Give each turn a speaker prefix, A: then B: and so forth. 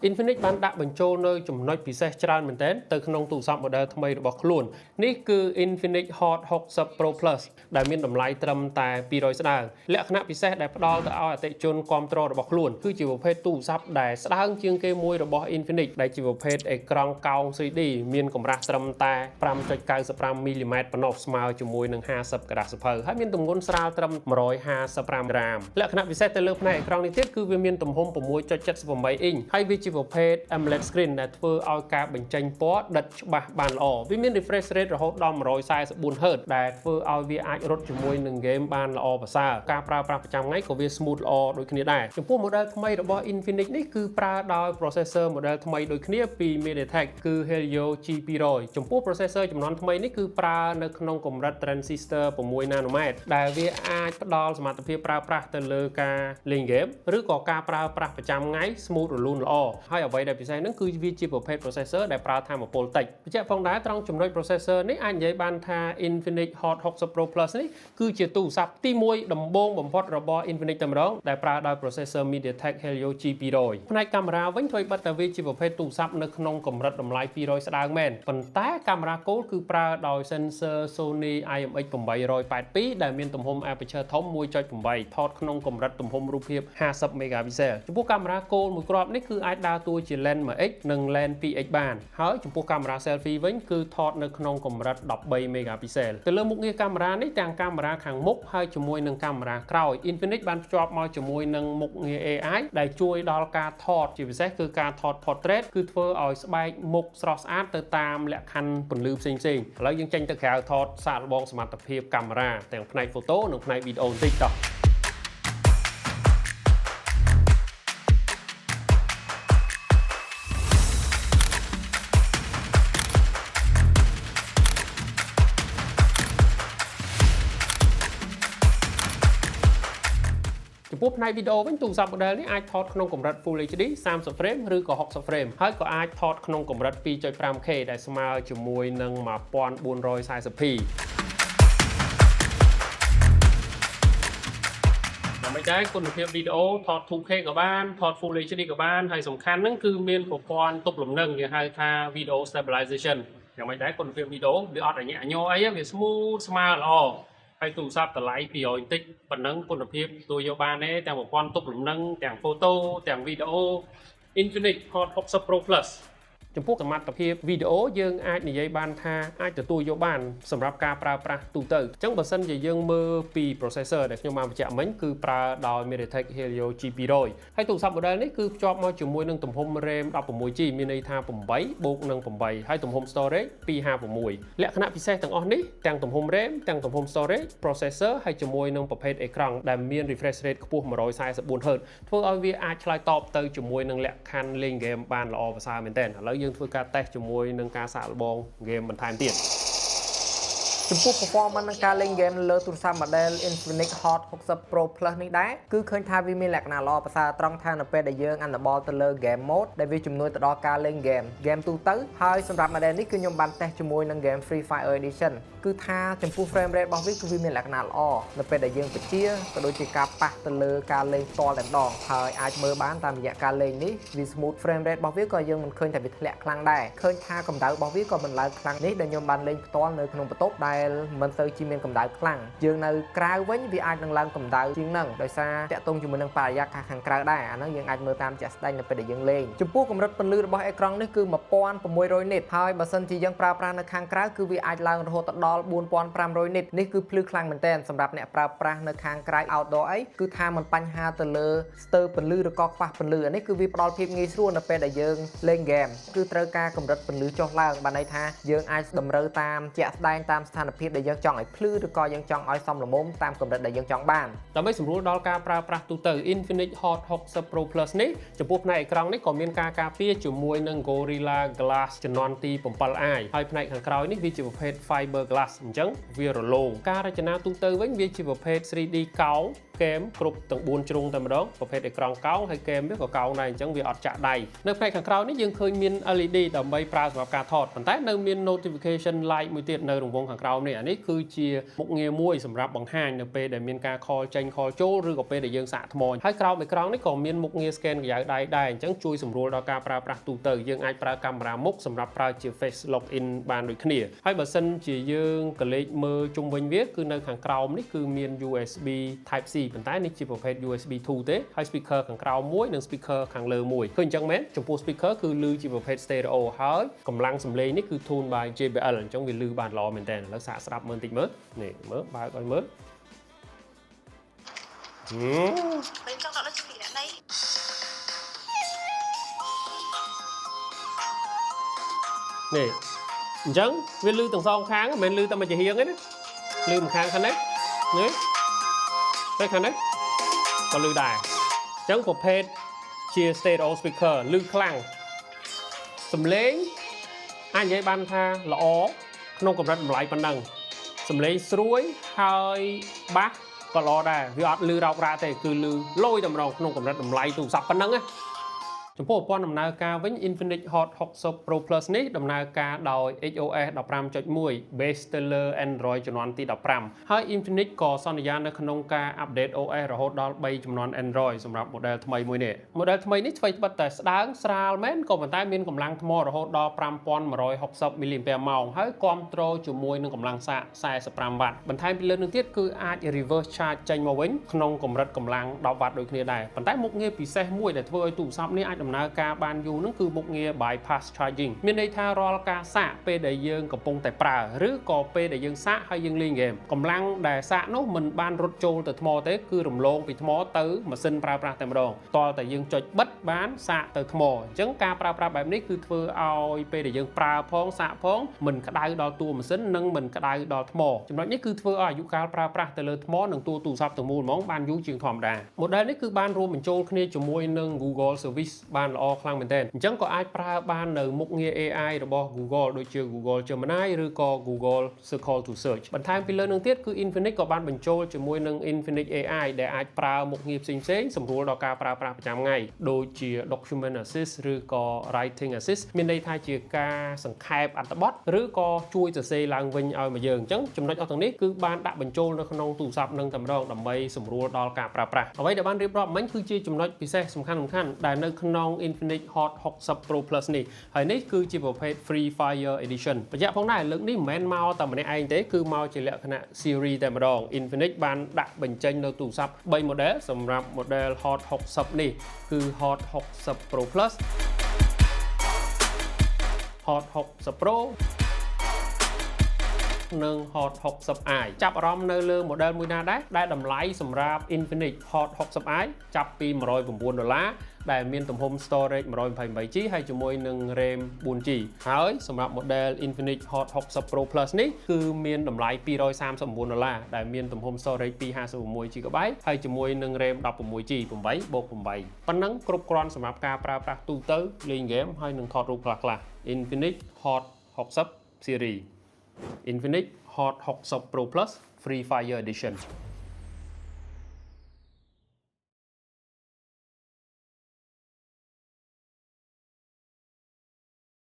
A: Infinix បានដាក់បញ្ចូលនៅចំណុចពិសេសច្រើនមែនទែនទៅក្នុងទូរស័ព្ទ model ថ្មីរបស់ខ្លួននេះគឺ Infinix Hot 60 Pro Plus ដែលមានតម្លៃត្រឹមតែ200ស្ដើងលក្ខណៈពិសេសដែលផ្ដល់ទៅឲ្យអតិថិជនគាំទ្ររបស់ខ្លួនគឺជាប្រភេទទូរស័ព្ទដែលស្ដើងជាងគេមួយរបស់ Infinix ដែលជាប្រភេទអេក្រង់កោង 3D មានកម្រាស់ត្រឹមតែ 5.95 មីលីម៉ែត្រប៉ុណ្ណោះស្មើជាមួយនឹង50ក្រាស់សភៅហើយមានទម្ងន់ស្រាលត្រឹម155ក្រាមលក្ខណៈពិសេសទៅលើផ្នែកអេក្រង់នេះទៀតគឺវាមានទំហំ 6.78 អ៊ីងហើយវាជាប្រភេទ AMOLED screen ដែលធ្វើឲ្យការបញ្ចេញពណ៌ដិតច្បាស់បានល្អវាមាន refresh rate រហូតដល់ 144 Hz ដែលធ្វើឲ្យវាអាចរត់ជាមួយនឹង game បានល្អប្រសើរការប្រើប្រាស់ប្រចាំថ្ងៃក៏វា smooth ល្អដូចគ្នាដែរចំពោះ model ថ្មីរបស់ Infinix នេះគឺប្រើដោយ processor model ថ្មីដូចគ្នាពី MediaTek គឺ Helio G200 ចំពោះ processor ចំនួនថ្មីនេះគឺប្រើនៅក្នុងកម្រិត transistor 6 nanometer ដែលវាអាចផ្ដល់សមត្ថភាពប្រើប្រាស់ទៅលើការលេង game ឬក៏ការប្រើប្រាស់ប្រចាំថ្ងៃ smooth រលូនល្អហើយអ្វីដែលពិសេសហ្នឹងគឺវាជាប្រភេទ processor ដែលប្រើថាមពលតិចបញ្ជាក់ផងដែរត្រង់ចំណុច processor នេះអាចនិយាយបានថា Infinix Hot 60 Pro Plus នេះគឺជាទូរស័ព្ទទី1ដំបូងបំផុតរបស់ Infinix តែម្ដងដែលប្រើដោយ processor MediaTek Helio G200 ផ្នែកកាមេរ៉ាវិញធ្វើបិទតែវាជាប្រភេទទូរស័ព្ទនៅក្នុងកម្រិតតម្លៃ200ស្ដើងមែនប៉ុន្តែកាមេរ៉ាគោលគឺប្រើដោយ sensor Sony IMX 882ដែលមានទំហំ aperture ធំ 1.8 ថតក្នុងកម្រិតទំហំរូបភាព50 megapixel ចំពោះកាមេរ៉ាគោលមួយគ្រាប់នេះគឺអាចដើរតួជា lens 1x និង lens 2x បានហើយចំពោះកាមេរ៉ា selfie វិញគឺថតនៅក្នុងកម្រិត13 megapixel ទៅលើមុខងារកាមេរ៉ានេះទាំងកាមេរ៉ាខាងមុខហើយជាមួយនឹងកាមេរ៉ាក្រោយ Infinix បានភ្ជាប់មកជាមួយនឹងមុខងារ AI ដែលជួយដល់ការថតជាពិសេសគឺការថត portrait គឺធ្វើឲ្យស្បែកមុខស្រស់ស្អាតទៅតាមលក្ខខណ្ឌពន្លឺផ្សេងៗឥឡូវយើងចេញទៅក្រៅថតសាកល្បងសមត្ថភាពកាមេរ៉ាទាំងផ្នែក photo និងផ្នែក video បន្តិចតោះចំពោះផ្នែកវីដេអូវិញទូរស័ព្ទ model នេះអាចថតក្នុងកម្រិត Full HD 30 frame ឬក៏60 frame ហើយក៏អាចថតក្នុងកម្រិត 2.5K ដែលស្មើជាមួយនឹង 1440p ដើម្បីដែរគុណភាពវីដេអូថត 2K ក៏បានថត Full HD ក៏បានហើយសំខាន់ហ្នឹងគឺមានប្រព័ន្ធទប់លំនឹងគេហៅថា Video Stabilization យ៉ាងម៉េចដែរគុណភាពវីដេអូវាអត់ញ៉ាំញ័រអីវា smooth ស្មើល្អហើយទូរស័ព្ទតម្លៃ200បន្តិចប៉ុណ្ណឹងគុណភាពទទួលយកបានទេទាំងប្រព័ន្ធទប់លំនឹងទាំង photo ទាំងវីដេអូ Infinix Hot 60 Pro Plus ចំពោះសមត្ថភាពវីដេអូយើងអាចនិយាយបានថាអាចទទួលយកបានសម្រាប់ការប្រើប្រាស់ទូទៅអញ្ចឹងបើសិនជាយើងមើលពី processor ដែលខ្ញុំបានបញ្ជាក់មិញគឺប្រើដោយ MediaTek Helio G200 ហើយទូរស័ព្ទ model នេះគឺភ្ជាប់មកជាមួយនឹងទំហំ RAM 16GB មានន័យថា8បូកនឹង8ហើយទំហំ storage 256លក្ខណៈពិសេសទាំងអស់នេះទាំងទំហំ RAM ទាំងទំហំ storage processor ហើយជាមួយនឹងប្រភេទអេក្រង់ដែលមាន refresh rate ខ្ពស់ 144 Hz ធ្វើឲ្យវាអាចឆ្លើយតបទៅជាមួយនឹងលក្ខខណ្ឌលេង game បានល្អប្រសើរមែនទែនឥឡូវយើងធ្វើការតេស្តជាមួយនឹងការសាកល្បង game បន្ថែមទៀតចំពោះ performance នៃការលេង game លើទូរស័ព្ទ model Infinix Hot 60 Pro Plus នេះដែរគឺឃើញថាវាមានលក្ខណៈល្អប្រសើរត្រង់ថានៅពេលដែលយើង enable ទៅលើ game mode ដែលវាជំនួយទៅដល់ការលេង game ទូទៅហើយសម្រាប់ model នេះគឺខ្ញុំបានតេស្តជាមួយនឹង game Free Fire Edition គឺថាចំពោះ frame rate របស់វាគឺវាមានលក្ខណៈល្អនៅពេលដែលយើងបញ្ជាក៏ដូចជាការប៉ះទៅលើការលេងផ្ទាល់តែម្ដងហើយអាចមើលបានតាមរយៈការលេងនេះវា smooth frame rate របស់វាក៏យើងមិនឃើញថាវាធ្លាក់ខ្លាំងដែរឃើញថាកម្ដៅរបស់វាក៏មិនឡើងខ្លាំងនេះដែលខ្ញុំបានលេងផ្ទាល់នៅក្នុងបន្ទប់ដែលមិនទៅជាមានកម្ដៅខ្លាំងយើងនៅក្រៅវិញវាអាចនឹងឡើងកម្ដៅជាងហ្នឹងដោយសារតាក់ទងជាមួយនឹងបរិយាកាសខាងក្រៅដែរអាហ្នឹងយើងអាចមើលតាមជាក់ស្ដែងនៅពេលដែលយើងលេងចំពោះកម្រិតពន្លឺរបស់អេក្រង់នេះគឺ 1600 nit ហើយបើសិនជាយើងប្រើប្រាស់នៅខាងក្រៅគឺវាអាចឡើងរហូតដល់ 4500 nit នេះគឺភ្លឺខ្លាំងមែនទែនសម្រាប់អ្នកប្រើប្រាស់នៅខាងក្រៅ outdoor អីគឺថាមិនបញ្ហាទៅលើស្ទើរពន្លឺឬក៏ខ្វះពន្លឺអានេះគឺវាផ្ដល់ភាពងាយស្រួលនៅពេលដែលយើងលេង game គឺត្រូវការកម្រិតពន្លឺចុះឡើងបានន័យថាយើងអាចតម្រូវតាមជាក់ស្ដែងតាមស្ថានភាពដែលយើងចង់ឲ្យភ្លឺឬក៏យើងចង់ឲ្យសមល្មមតាមកម្រិតដែលយើងចង់បានដើម្បីសម្រួលដល់ការប្រើប្រាស់ទូទៅ Infinix Hot 60 Pro Plus នេះចំពោះផ្នែកអេក្រង់នេះក៏មានការការពារជាមួយនឹង Gorilla Glass ជំនាន់ទី 7i ហើយផ្នែកខាងក្រោយនេះវាជាប្រភេទ Fiber Glass អញ្ចឹងវារលោងការរចនាទូទៅវិញវាជាប្រភេទ 3D កោង เกมกรุ๊ปตั้ง4ជ្រុងតែម្ដងប្រភេទអេក្រង់កោងហើយเกมវាក៏កោងដែរអញ្ចឹងវាអត់ចាក់ដៃនៅផ្នែកខាងក្រោយនេះយើងឃើញមាន LED ដើម្បីប្រើសម្រាប់ការថតប៉ុន្តែនៅមាន notification light មួយទៀតនៅរង្វង់ខាងក្រោមនេះអានេះគឺជាមុខងារមួយសម្រាប់បង្ហាញនៅពេលដែលមានការ call ចេញ call ចូលឬក៏ពេលដែលយើងសាកថ្មហើយក្រោមអេក្រង់នេះក៏មានមុខងារ scan ក្រយៅដៃដែរអញ្ចឹងជួយសម្រួលដល់ការប្រើប្រាស់ទូទៅយើងអាចប្រើកាមេរ៉ាមុខសម្រាប់ប្រើជា face login បានដូចគ្នាហើយបើសិនជាយើងក៏លេខមើលជុំវិញវាគឺនៅខាងក្រោមនេះគឺមាន USB Type C ប៉ុន្តែនេះជាប្រភេទ USB 2 ទេហើយ speaker ខាងក្រោមមួយនិង speaker ខាងលើមួយឃើញអញ្ចឹងមែនចំពោះ speaker គឺឮជាប្រភេទ stereo ហើយកម្លាំងសំឡេងនេះគឺ tune by JBL អញ្ចឹងវាឮបានល្អមែនតើឥឡូវសាកស្ដាប់មើលបន្តិចមើលនេះមើលបើកឲ្យមើល
B: bên trong đó là chuẩn bị đã đây
A: នេះអញ្ចឹងវាលឺទាំងសងខាងមិនមែនលឺតែមួយជាហៀងទេណាលឺមួយខាងខាងនេះនេះតែខាងនេះក៏លឺដែរអញ្ចឹងប្រភេទជា stereo speaker លឺខ្លាំងសំឡេងអាចនិយាយបានថាល្អក្នុងកម្រិតតម្លៃប៉ុណ្ណឹងសំឡេងស្រួយហើយបាសក៏ល្អដែរវាអត់លឺរ៉ោបរ៉ាទេគឺលឺលយតែម្ដងក្នុងកម្រិតតម្លៃទូរស័ព្ទប៉ុណ្ណឹងណាចំពោះប្រព័ន្ធដំណើរការវិញ Infinix Hot 60 Pro Plus នេះដំណើរការដោយ HOS 15.1 base ទៅលើ Android ជំនាន់ទី15ហើយ Infinix ក៏សន្យានៅក្នុងការ update OS រហូតដល់3ជំនាន់ Android សម្រាប់ model ថ្មីមួយនេះ model ថ្មីនេះថ្មីត្បិតតែស្ដើងស្រាលមែនក៏ប៉ុន្តែមានកម្លាំងថ្មរហូតដល់ 5160 mAh ហើយគ្រប់គ្រងជាមួយនឹងកម្លាំងសាក45 W បន្ថែមពីលើនឹងទៀតគឺអាច reverse charge ចេញមកវិញក្នុងកម្រិតកម្លាំង10 W ដូចគ្នាដែរប៉ុន្តែមុខងារពិសេសមួយដែលធ្វើឲ្យទូរស័ព្ទនេះអាចដំណើរការបានយូរនឹងគឺមុខងារ bypass charging មានន័យថារាល់ការសាកពេលដែលយើងកំពុងតែប្រើឬក៏ពេលដែលយើងសាកហើយយើងលេងហ្គេមកម្លាំងដែលសាកនោះមិនបានរត់ចូលទៅថ្មទេគឺរំលងពីថ្មទៅម៉ាស៊ីនប្រើប្រាស់តែម្ដងតតែយើងចុចបិទបានសាកទៅថ្មអញ្ចឹងការប្រើប្រាស់បែបនេះគឺធ្វើឲ្យពេលដែលយើងប្រើផងសាកផងមិនក្តៅដល់តួម៉ាស៊ីននិងមិនក្តៅដល់ថ្មចំណុចនេះគឺធ្វើឲ្យអាយុកាលប្រើប្រាស់ទៅលើថ្មនិងតួទូរស័ព្ទទាំងមូលហ្មងបានយូរជាងធម្មតា model នេះគឺបានរួមបញ្ចូលគ្នាជាមួយនឹង Google Service បានល្អខ្លាំងមែនទែនអញ្ចឹងក៏អាចប្រើបាននៅមុខងារ AI របស់ Google ដូចជា Google Gemini ឬក៏ Google Circle to Search បន្ថែមពីលើនឹងទៀតគឺ Infinix ក៏បានបញ្ចូលជាមួយនឹង Infinix AI ដែលអាចប្រើមុខងារផ្សេងៗសម្រួលដល់ការប្រើប្រាស់ប្រចាំថ្ងៃដូចជា Document Assist ឬក៏ Writing Assist មានន័យថាជាការសង្ខេបអត្ថបទឬក៏ជួយសរសេរឡើងវិញឲ្យមកយើងអញ្ចឹងចំណុចអស់ទាំងនេះគឺបានដាក់បញ្ចូលនៅក្នុងទូរស័ព្ទនឹងតែម្ដងដើម្បីសម្រួលដល់ការប្រើប្រាស់អ្វីដែលបានរៀបរាប់មិញគឺជាចំណុចពិសេសសំខាន់ៗដែលនៅក្នុង Infinix Hot 60 Pro Plus នេះហើយនេះគឺជាប្រភេទ Free Fire Edition បញ្ជាក់ផងដែរលើកនេះមិនមែនមកតែម្នាក់ឯងទេគឺមកជាលក្ខណៈ series តែម្ដង Infinix បានដាក់បញ្ចេញនៅទូរស័ព្ទ3 model សម្រាប់ model Hot 60 នេះគឺ Hot 60 Pro Plus Hot 60 Pro និង Hot 60i ចាប់អារម្មណ៍នៅលើ model មួយណាដែរដែលតម្លៃសម្រាប់ Infinix Hot 60i ចាប់ពី$109ដែលមានទំហំ storage 128GB ហើយជាមួយនឹង RAM 4GB ហើយសម្រាប់ model Infinix Hot 60 Pro Plus នេះគឺមានតម្លៃ$239ដែលមានទំហំ storage 256GB ហើយជាមួយនឹង RAM 16GB 8/8ប៉ុណ្ណឹងគ្រប់គ្រាន់សម្រាប់ការប្រើប្រាស់ទូទៅលេងហ្គេមហើយនឹងថតរូបខ្លះៗ Infinix Hot 60 series Infinix Hot 60 Pro Plus Free Fire Edition